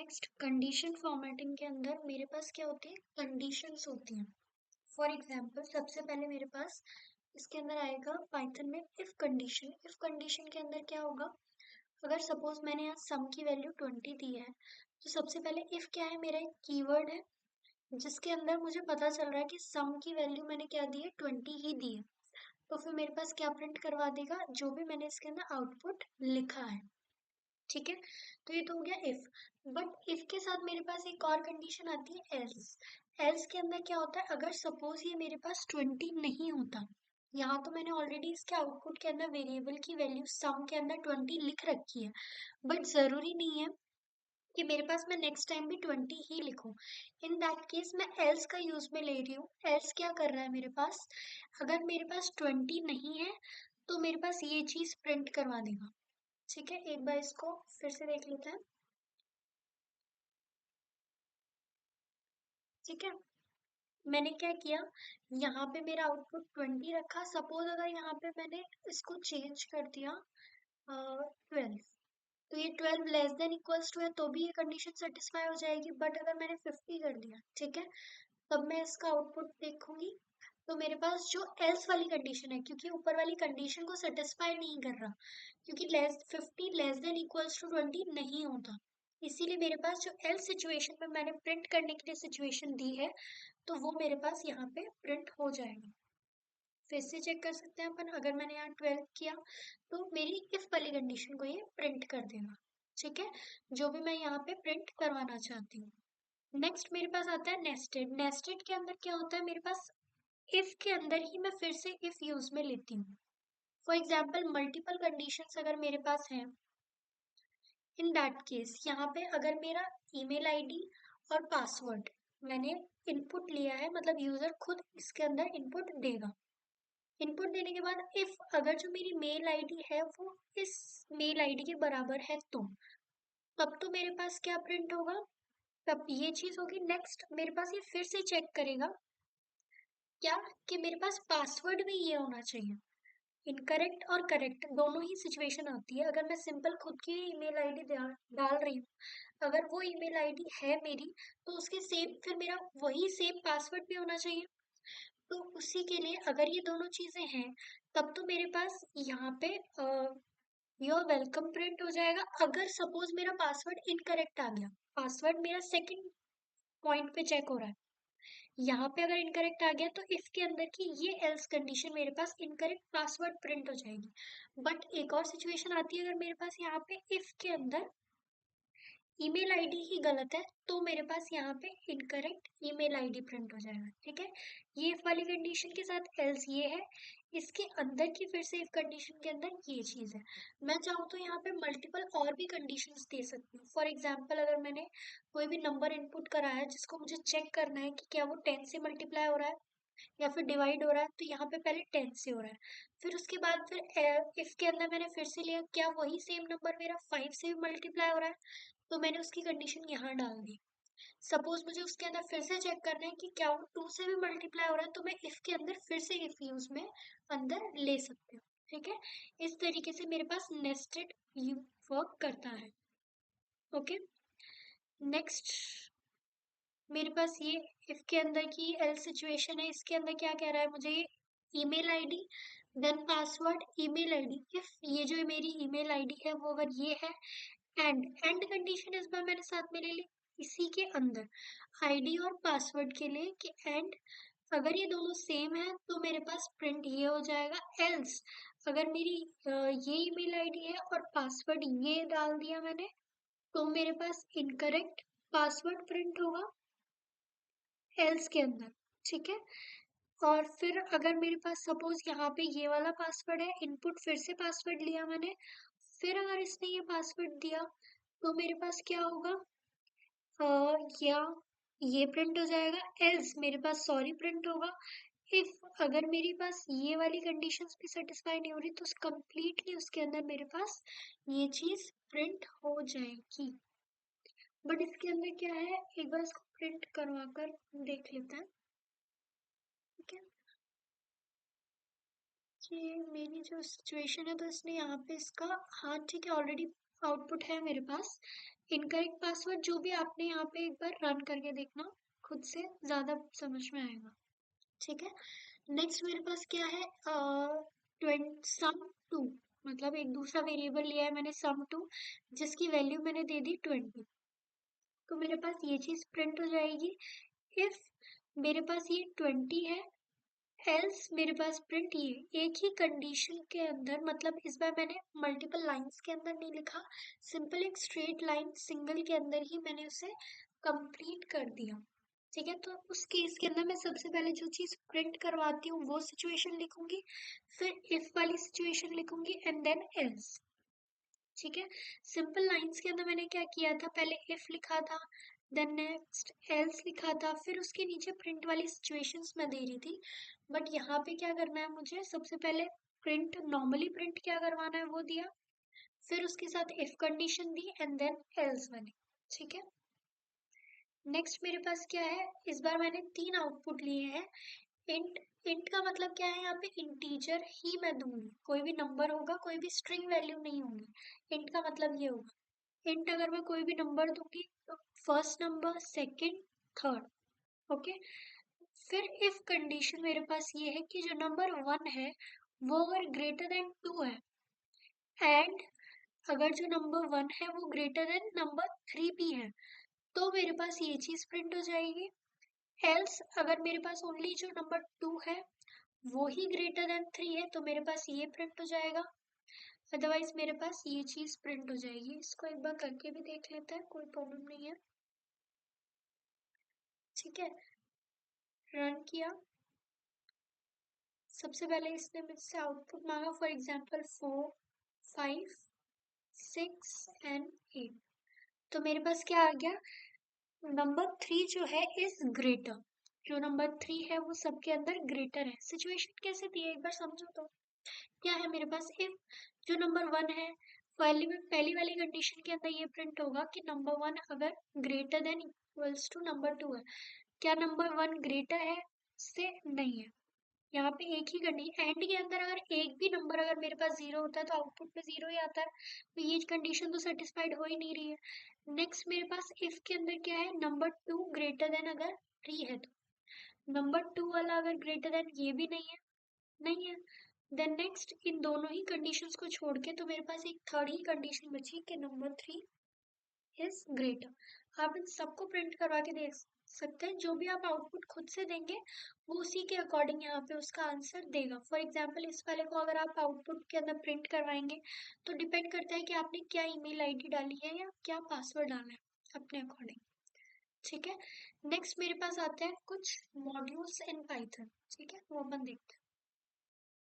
Next condition formatting के अंदर मेरे पास क्या होती है, कंडीशंस होती हैं। फॉर एग्जांपल सबसे पहले मेरे पास इसके अंदर आएगा पाइथन में इफ कंडीशन। इफ कंडीशन के अंदर क्या होगा, अगर सपोज मैंने यहाँ सम की वैल्यू 20 दी है, तो सबसे पहले इफ क्या है, मेरा एक कीवर्ड है जिसके अंदर मुझे पता चल रहा है कि सम की वैल्यू मैंने क्या दी है, 20 ही दी है। तो फिर मेरे पास क्या प्रिंट करवा देगा, जो भी मैंने इसके अंदर आउटपुट लिखा है। ठीक है, तो ये तो हो गया इफ। बट इफ के साथ मेरे पास एक और कंडीशन आती है एल्स। एल्स के अंदर क्या होता है, अगर सपोज ये मेरे पास 20 नहीं होता, यहाँ तो मैंने ऑलरेडी इसके आउटपुट के अंदर वेरिएबल की वैल्यू सम के अंदर 20 लिख रखी है, बट जरूरी नहीं है कि मेरे पास मैं नेक्स्ट टाइम भी 20 ही लिखूं। इन दैट केस मैं एल्स का यूज में ले रही हूँ। एल्स क्या कर रहा है मेरे पास, अगर मेरे पास 20 नहीं है तो मेरे पास ये चीज प्रिंट करवा देगा। ठीक है, एक बार इसको फिर से देख लेते हैं। ठीक है, मैंने क्या किया, यहाँ पे मेरा आउटपुट 20 रखा। सपोज अगर यहाँ पे मैंने इसको चेंज कर दिया 12, तो ये 12 लेस देन इक्वल्स टू है तो भी ये कंडीशन सेटिस्फाई हो जाएगी। बट अगर मैंने 50 कर दिया, ठीक है, तब मैं इसका आउटपुट देखूंगी तो मेरे पास जो एल्स वाली कंडीशन है, क्योंकि ऊपर वाली कंडीशन को सेटिस्फाई नहीं कर रहा, क्योंकि 50 लेस देन इक्वल्स टू 20 नहीं होता, इसीलिए मेरे पास जो एल सिचुएशन में मैंने प्रिंट करने के लिए सिचुएशन दी है, तो वो मेरे पास यहाँ पे प्रिंट हो जाएगा। फिर से चेक कर सकते हैं अपन, अगर मैंने यहाँ 12 किया तो मेरी इफ वाली कंडीशन को ये प्रिंट कर देगा। ठीक है, जो भी मैं यहाँ पे प्रिंट करवाना चाहती हूँ। नेक्स्ट मेरे पास आता है नेस्टेड। नेस्टेड के अंदर क्या होता है, मेरे पास इफ के अंदर ही मैं फिर से इफ यूज में लेती हूँ। फॉर एग्जाम्पल मल्टीपल कंडीशंस अगर मेरे पास हैं, इन दैट केस यहाँ पे अगर मेरा ईमेल आईडी और पासवर्ड मैंने इनपुट लिया है, मतलब यूजर खुद इसके अंदर इनपुट देगा। इनपुट देने के बाद इफ अगर जो मेरी मेल आईडी है वो इस मेल आईडी के बराबर है, तो तब तो मेरे पास क्या प्रिंट होगा, तब ये चीज होगी। नेक्स्ट मेरे पास ये फिर से चेक करेगा क्या, कि मेरे पास पासवर्ड भी ये होना चाहिए। इनकरेक्ट और करेक्ट दोनों ही सिचुएशन आती है। अगर मैं सिंपल खुद की ईमेल आईडी डाल रही हूँ, अगर वो ईमेल आईडी है मेरी, तो उसके सेम फिर मेरा वही सेम पासवर्ड भी होना चाहिए। तो उसी के लिए अगर ये दोनों चीजें हैं, तब तो मेरे पास यहाँ पे योर वेलकम प्रिंट हो जाएगा। अगर सपोज मेरा पासवर्ड इनकरेक्ट आ गया, पासवर्ड मेरा सेकंड पॉइंट पे चेक हो रहा है, यहाँ पे अगर इनकरेक्ट आ गया तो इफ के अंदर की ये एल्स कंडीशन मेरे पास इनकरेक्ट पासवर्ड प्रिंट हो जाएगी। बट एक और सिचुएशन आती है, अगर मेरे पास यहाँ पे इफ के अंदर ईमेल आईडी ही गलत है, तो मेरे पास यहाँ पे इनकरेक्ट ईमेल आईडी प्रिंट हो जाएगा। ठीक है, ये इफ वाली कंडीशन के साथ एल्स ये है, इसके अंदर की फिर से इफ कंडीशन के अंदर ये चीज है। मैं चाहूँ तो यहाँ पे मल्टीपल और भी कंडीशंस दे सकती हूँ। फॉर एग्जाम्पल अगर मैंने कोई भी नंबर इनपुट करा है जिसको मुझे चेक करना है कि क्या वो 10 से मल्टीप्लाई हो रहा है या फिर डिवाइड हो रहा है, तो यहाँ पे पहले 10 से हो रहा है, फिर उसके बाद फिर इफ के अंदर मैंने फिर से लिया क्या वही सेम नंबर मेरा 5 से भी मल्टीप्लाई हो रहा है, तो मैंने उसकी कंडीशन यहाँ डाल दी। सपोज मुझे उसके अंदर फिर से चेक करना है कि क्या वो 2 से भी मल्टीप्लाई हो रहा है, तो मैं इफ के अंदर फिर से इफ यूज में अंदर ले सकती हूँ। ठीक है, इस तरीके से मेरे पास नेस्टेड वर्क करता है। ओके, नेक्स्ट मेरे पास ये इफ के अंदर की एल सिचुएशन है। इसके अंदर क्या कह रहा है मुझे, email ID then password email ID. If ये जो मेरी ईमेल आईडी है वो अगर ये है, एंड कंडीशन इस बार मैंने साथ में ले ली इसी के अंदर आईडी और पासवर्ड के लिए कि एंड अगर ये दोनों सेम है तो मेरे पास प्रिंट ये हो जाएगा। एल्स अगर मेरी ये ईमेल आईडी है और पासवर्ड ये डाल दिया मैंने, तो मेरे पास इनकरेक्ट पासवर्ड प्रिंट होगा एल्स के अंदर। ठीक है, और फिर अगर मेरे पास सपोज यहाँ पे ये वाला पासवर्ड है, इनपुट फिर से पासवर्ड लिया मैंने, फिर अगर इसने ये पासवर्ड दिया, तो मेरे पास क्या होगा, या ये प्रिंट हो जाएगा, एल्स मेरे पास सॉरी प्रिंट होगा। इफ अगर मेरे पास ये वाली कंडीशंस भी सेटिस्फाई नहीं हो रही, तो कंप्लीटली उसके अंदर मेरे पास ये चीज प्रिंट हो जाएगी। बट इसके अंदर क्या है, एक बार इसको प्रिंट करवा कर देख लेते हैं। ठीक है, ये मेरी जो सिचुएशन है, तो इसने यहाँ पे इसका, हाँ ठीक है, ऑलरेडी आउटपुट है मेरे पास। इनकरेक्ट पासवर्ड जो भी आपने यहाँ पे एक बार रन करके देखना, खुद से ज्यादा समझ में आएगा। ठीक है, नेक्स्ट मेरे पास क्या है, सम टू, मतलब एक दूसरा वेरिएबल लिया है मैंने सम टू, जिसकी वैल्यू मैंने दे दी 20। तो मेरे पास ये चीज प्रिंट हो जाएगी इफ मेरे पास ये 20 है, एल्स मेरे पास प्रिंट ये। एक ही कंडीशन के अंदर, मतलब इस बार मैंने मल्टीपल लाइंस के अंदर नहीं लिखा, सिंपल एक स्ट्रेट लाइन सिंगल के अंदर ही मैंने उसे कंप्लीट कर दिया। ठीक है, तो उस केस के अंदर मैं सबसे पहले जो चीज प्रिंट करवाती हूँ वो सिचुएशन लिखूंगी, फिर इफ वाली सिचुएशन लिखूंगी एंड देन एल्स। ठीक है, सिंपल लाइंस के अंदर मैंने क्या किया था, पहले इफ लिखा था, देन नेक्स्ट एल्स लिखा था, फिर उसके नीचे प्रिंट वाली सिचुएशंस मैं दे रही थी। बट यहाँ पे क्या करना है मुझे, सबसे पहले प्रिंट, नॉर्मली प्रिंट क्या करवाना है वो दिया, फिर उसके साथ इफ कंडीशन दी एंड देन एल्स बनी। ठीक है, नेक्स्ट मेरे पास क्या है, इस बार मैंने 3 आउटपुट लिए हैं। इंट, इंट का मतलब क्या है, यहाँ पे इंटीजर ही मैं दूंगी, कोई भी नंबर होगा, कोई भी स्ट्रिंग वैल्यू नहीं होगी। इंट का मतलब ये होगा, इंट अगर मैं कोई भी नंबर दूंगी तो first number, second, third. Okay, फिर इफ कंडीशन मेरे पास ये है कि जो नंबर 1 है वो अगर ग्रेटर देन 2 है, एंड अगर जो नंबर 1 है वो ग्रेटर देन नंबर 3 भी है, तो मेरे पास ये चीज प्रिंट हो जाएगी। एल्स अगर मेरे पास ओनली जो नंबर 2 है वो ही ग्रेटर देन 3 है, तो मेरे पास ये प्रिंट हो जाएगा। अदरवाइज मेरे पास ये चीज प्रिंट हो जाएगी। इसको एक बार करके भी देख लेते हैं, कोई प्रॉब्लम नहीं है। ठीक है, रन किया, सबसे पहले इसने मुझसे आउटपुट मांगा, फॉर एग्जाम्पल 4, 5, 6 एंड 8। तो मेरे पास क्या आ गया, नंबर 3 जो है इज ग्रेटर, जो नंबर 3 है वो सबके अंदर ग्रेटर है। सिचुएशन कैसे दी है एक बार समझो तो, क्या है मेरे पास, इफ जो नंबर 1 है, पहली वाली कंडीशन के अंदर ये प्रिंट होगा कि नंबर 1 अगर greater than equals to number 2 है, क्या नंबर 1 ग्रेटर है से, नहीं है। यहाँ पे एक ही कंडीशन, एंड के अंदर अगर एक भी नंबर अगर मेरे पास 0 होता है तो आउटपुट में 0 ही आता है, तो ये कंडीशन तो सेटिस्फाइड हो ही नहीं रही है। नेक्स्ट मेरे पास इफ के अंदर क्या है, नंबर 2 ग्रेटर देन अगर 3 है, तो नंबर 2 वाला अगर ग्रेटर देन ये भी नहीं है, नहीं है। देन नेक्स्ट इन दोनों ही कंडीशंस को छोड़ के तो मेरे पास एक थर्ड ही कंडीशन बची कि नंबर 3 इज ग्रेटर। आप इन सबको प्रिंट करवा के देख सकते हैं, जो भी आप आउटपुट खुद से देंगे वो उसी के अकॉर्डिंग यहाँ पे उसका आंसर देगा। फॉर एग्जाम्पल इस वाले को अगर आप आउटपुट के अंदर प्रिंट करवाएंगे तो डिपेंड करता है कि आपने क्या ईमेल आईडी डाली है या क्या पासवर्ड डालना है अपने अकॉर्डिंग। ठीक है, नेक्स्ट मेरे पास आते हैं कुछ मॉड्यूल्स इन पाइथन। ठीक है, वो अपन देखते हैं।